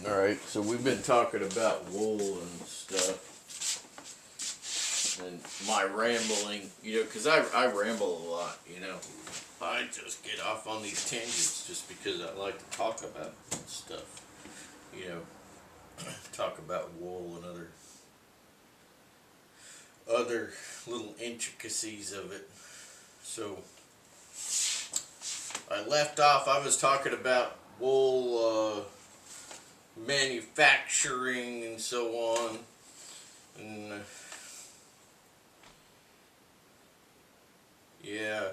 Alright, so we've been talking about wool and stuff. And my rambling, because I ramble a lot, I just get off on these tangents just because I like to talk about stuff. Talk about wool and other little intricacies of it. So, I left off, I was talking about wool, manufacturing and so on, and yeah,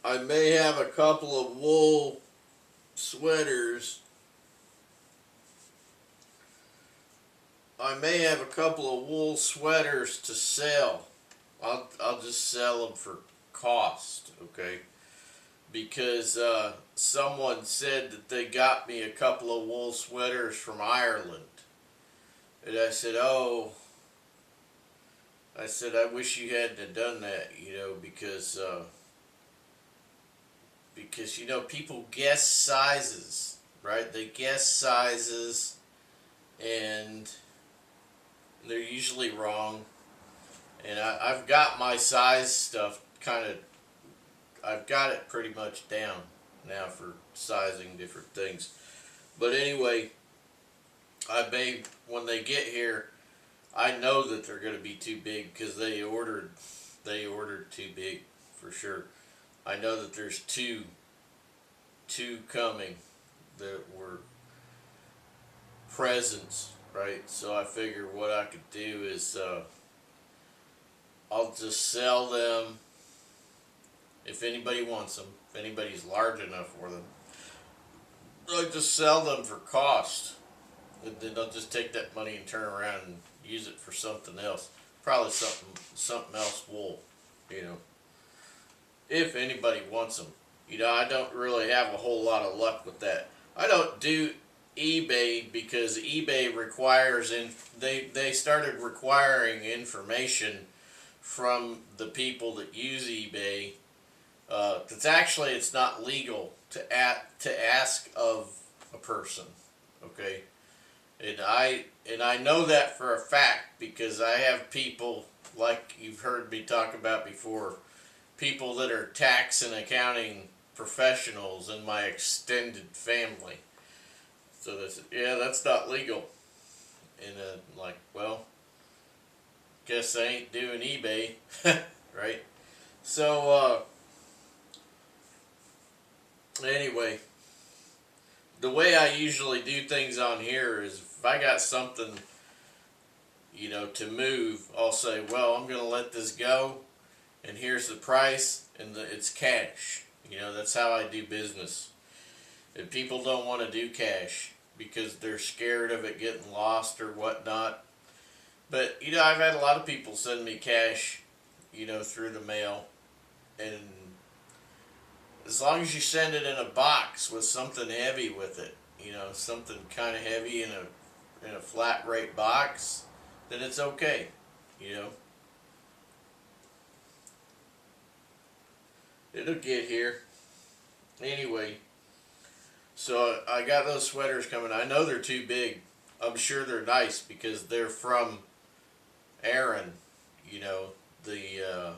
I may have a couple of wool sweaters. To sell. I'll just sell them for cost, okay? Because someone said that they got me a couple of wool sweaters from Ireland. And I said, I wish you hadn't have done that, because people guess sizes, right? They guess sizes, and they're usually wrong. And I've got my size stuff I've got it pretty much down now for sizing different things. But anyway, when they get here, I know that they're going to be too big because they ordered too big for sure. I know that there's two coming that were presents, right? So I figured what I could do is I'll just sell them if anybody wants them, if anybody's large enough for them. I'll just sell them for cost. And then I'll just take that money and turn around and use it for something else. Probably something else wool, if anybody wants them. I don't really have a whole lot of luck with that. I don't do eBay because eBay requires, they started requiring information from the people that use eBay. It's not legal to ask of a person, okay? And I know that for a fact because I have people, like you've heard me talk about before, people that are tax and accounting professionals in my extended family. So they said, yeah, that's not legal. And well, guess I ain't doing eBay, right? So, anyway, the way I usually do things on here is if I got something, to move, I'll say, well, I'm going to let this go, and here's the price, and it's cash. That's how I do business. And people don't want to do cash because they're scared of it getting lost or whatnot. But, I've had a lot of people send me cash, through the mail, and as long as you send it in a box with something heavy with it, something kind of heavy in a flat rate box, then it's okay, It'll get here. Anyway, so I got those sweaters coming. I know they're too big. I'm sure they're nice because they're from Aran, the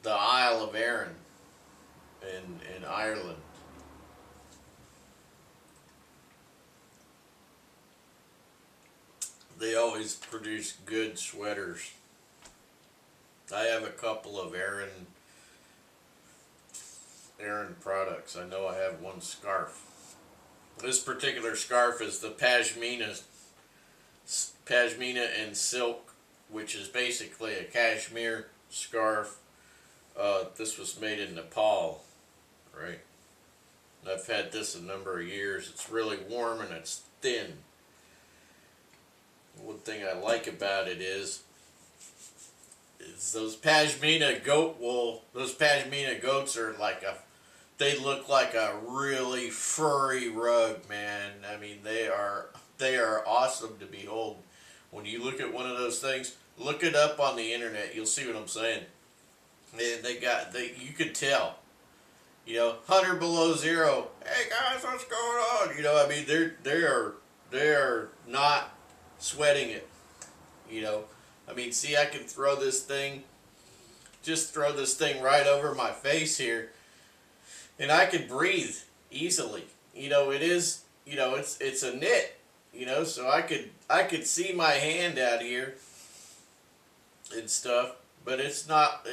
Isle of Aran in Ireland. They always produce good sweaters. I have a couple of Aran products. I know I have one scarf. This particular scarf is the Pashmina and silk, which is basically a cashmere scarf. This was made in Nepal, right? I've had this a number of years. It's really warm and it's thin. One thing I like about it is those Pashmina goat wool. Those Pashmina goats are they look like a really furry rug, man. I mean, they are awesome to behold. When you look at one of those things, look it up on the internet. You'll see what I'm saying. You could tell. 100 below zero. Hey guys, what's going on? I mean, they are not sweating it. I mean, see, I can just throw this thing right over my face here, and I can breathe easily. It is, it's a knit. So I could see my hand out here and stuff, but it's not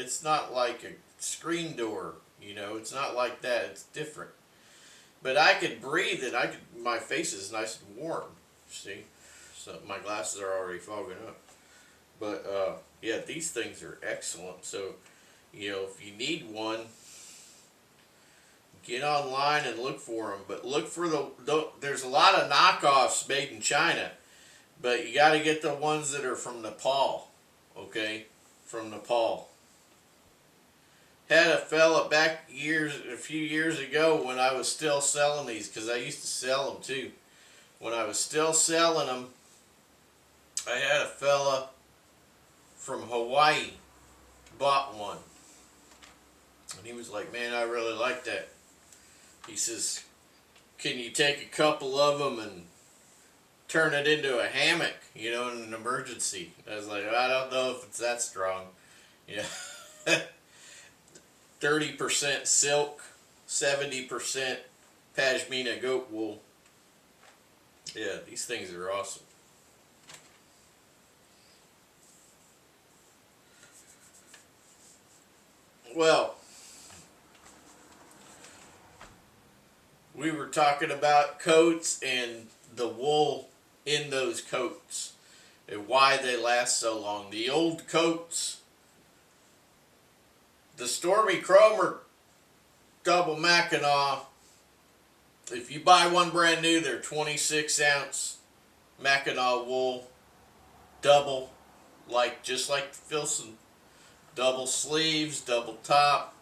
like a screen door. It's not like that. It's different. But I could breathe, and my face is nice and warm. See, so my glasses are already fogging up. But yeah, these things are excellent. So if you need one, get online and look for them. But look for there's a lot of knockoffs made in China, but you got to get the ones that are from Nepal. Okay, from Nepal. Had a fella back a few years ago when I was still selling these, because I used to sell them too. When I was still selling them, I had a fella from Hawaii bought one, and he was like, "Man, I really like that." He says, "Can you take a couple of them and turn it into a hammock, in an emergency?" I was like, "I don't know if it's that strong." 30% silk, 70% pashmina goat wool. Yeah, these things are awesome. Well, we were talking about coats and the wool in those coats and why they last so long. The old coats, the Stormy Cromer double Mackinaw, if you buy one brand new, they're 26-ounce Mackinaw wool, double, just like the Filson. Double sleeves, double top,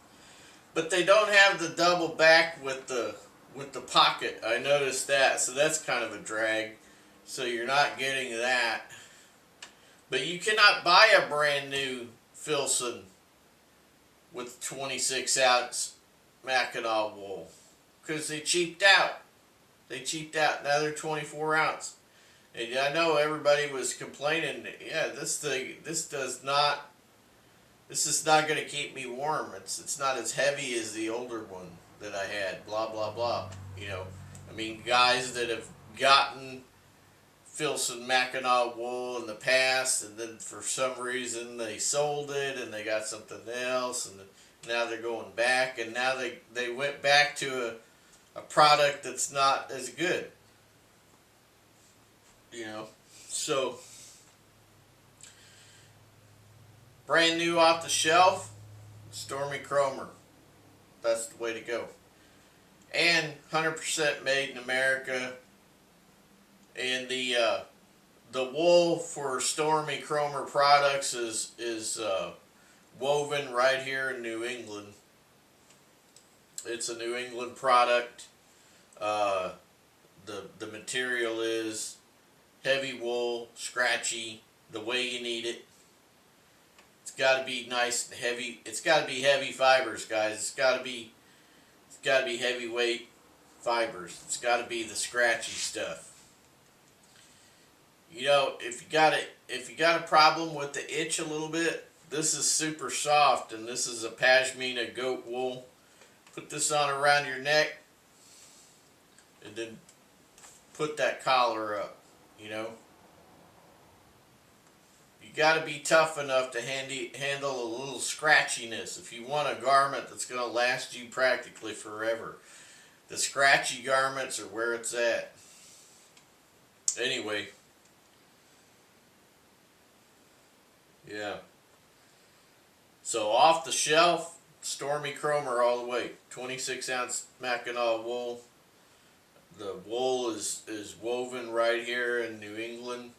but they don't have the double back with the pocket. I noticed that, so that's kind of a drag. So you're not getting that. But you cannot buy a brand new Filson with 26-ounce Mackinaw wool because they cheaped out. Now they're 24-ounce. And I know everybody was complaining. Yeah, this is not going to keep me warm. It's not as heavy as the older one that I had. Blah blah blah. I mean, guys that have gotten Filson Mackinaw wool in the past, and then for some reason they sold it and they got something else, and now they're going back, and now they went back to a product that's not as good. So brand new off the shelf, Stormy Cromer. That's the way to go. And 100% made in America. And the wool for Stormy Cromer products is woven right here in New England. It's a New England product. The material is heavy wool, scratchy, the way you need it. It's got to be nice and heavy. It's got to be heavy fibers, guys. It's got to be heavyweight fibers. It's got to be the scratchy stuff. If you got a problem with the itch a little bit, this is super soft, and this is a pashmina goat wool. Put this on around your neck, and then put that collar up. You got to be tough enough to handle a little scratchiness if you want a garment that's going to last you practically forever. The scratchy garments are where it's at. Anyway. Yeah. So off the shelf, Stormy Cromer all the way. 26-ounce Mackinaw wool. The wool is woven right here in New England.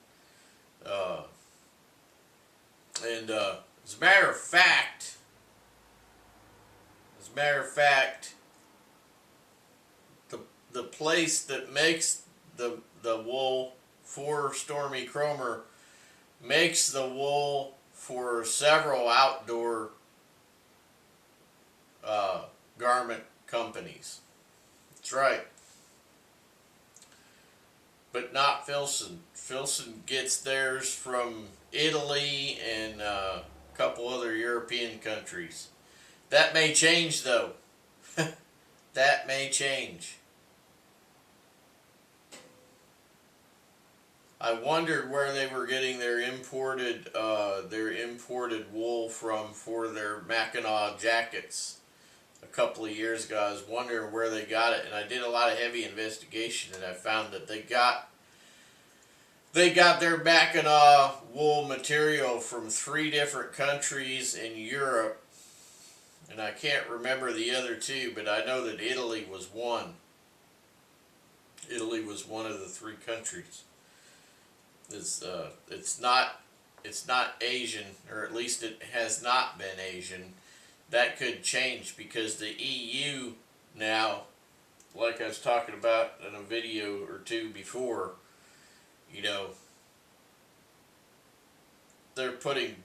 And as a matter of fact, the place that makes the wool for Stormy Cromer makes the wool for several outdoor garment companies. That's right. But not Filson. Filson gets theirs from Italy and a couple other European countries. That may change though. That may change. I wondered where they were getting their imported wool from for their Mackinaw jackets a couple of years ago. I was wondering where they got it, and I did a lot of heavy investigation, and I found that they got their Mackinaw wool material from 3 different countries in Europe, and I can't remember the other 2, but I know that Italy was one. Italy was one of the 3 countries. It's not Asian, or at least it has not been Asian. That could change because the EU now, like I was talking about in a video or 2 before, you know, they're putting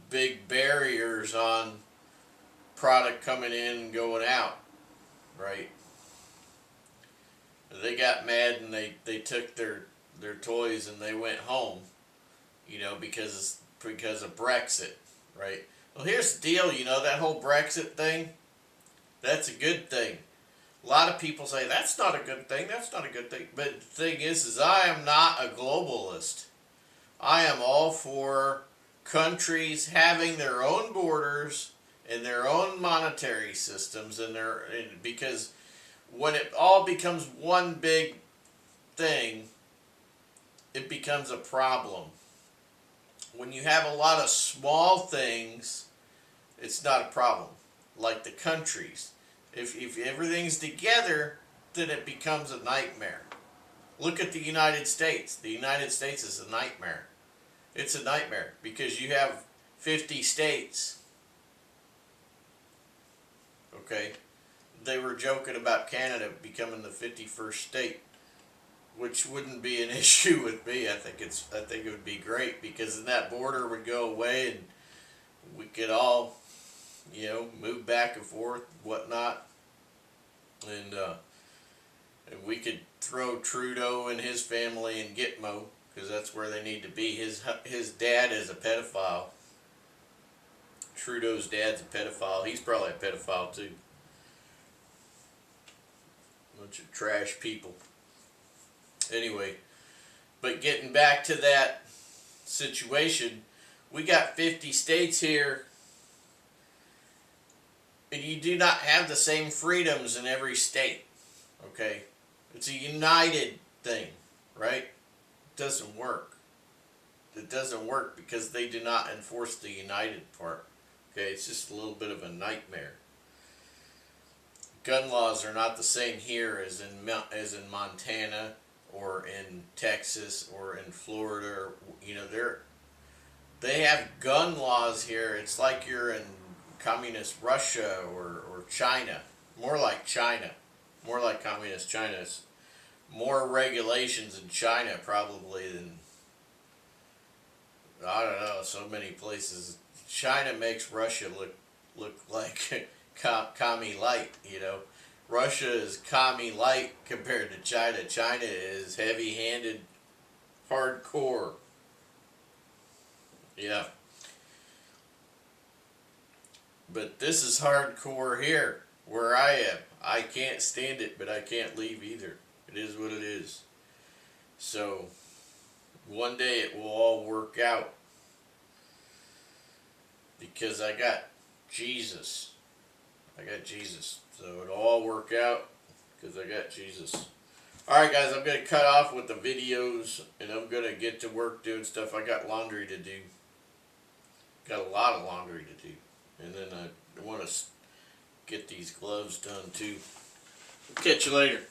big barriers on product coming in and going out, right? They got mad and they took their toys and they went home, you know, because of Brexit, right? Well, here's the deal, you know, that whole Brexit thing, that's a good thing. A lot of people say, that's not a good thing, that's not a good thing. But the thing is I am not a globalist. I am all for countries having their own borders and their own monetary systems, because when it all becomes one big thing, it becomes a problem. When you have a lot of small things, it's not a problem. Like the countries. If everything's together, then it becomes a nightmare. Look at the United States. The United States is a nightmare. It's a nightmare because you have 50 states. Okay? They were joking about Canada becoming the 51st state, which wouldn't be an issue with me. I think it would be great because then that border would go away and we could all, you know, move back and forth, whatnot, and we could throw Trudeau and his family in Gitmo because that's where they need to be. His dad is a pedophile. Trudeau's dad's a pedophile. He's probably a pedophile too. Bunch of trash people. Anyway, but getting back to that situation, we got 50 states here, and you do not have the same freedoms in every state, okay? It's a united thing, right? It doesn't work. It doesn't work because they do not enforce the united part, okay? It's just a little bit of a nightmare. Gun laws are not the same here as in Montana or in Texas or in Florida. Or, you know, they have gun laws here. It's like you're in communist Russia or China. More like China. More like communist China. It's more regulations in China probably than, I don't know, so many places. China makes Russia look like commie light, you know. Russia is commie light compared to China. China is heavy-handed, hardcore. Yeah. But this is hardcore here, where I am. I can't stand it, but I can't leave either. It is what it is. So, one day it will all work out. Because I got Jesus. I got Jesus. So it'll all work out because I got Jesus. Alright guys, I'm going to cut off with the videos and I'm going to get to work doing stuff. I got laundry to do. Got a lot of laundry to do. And then I want to get these gloves done too. Catch you later.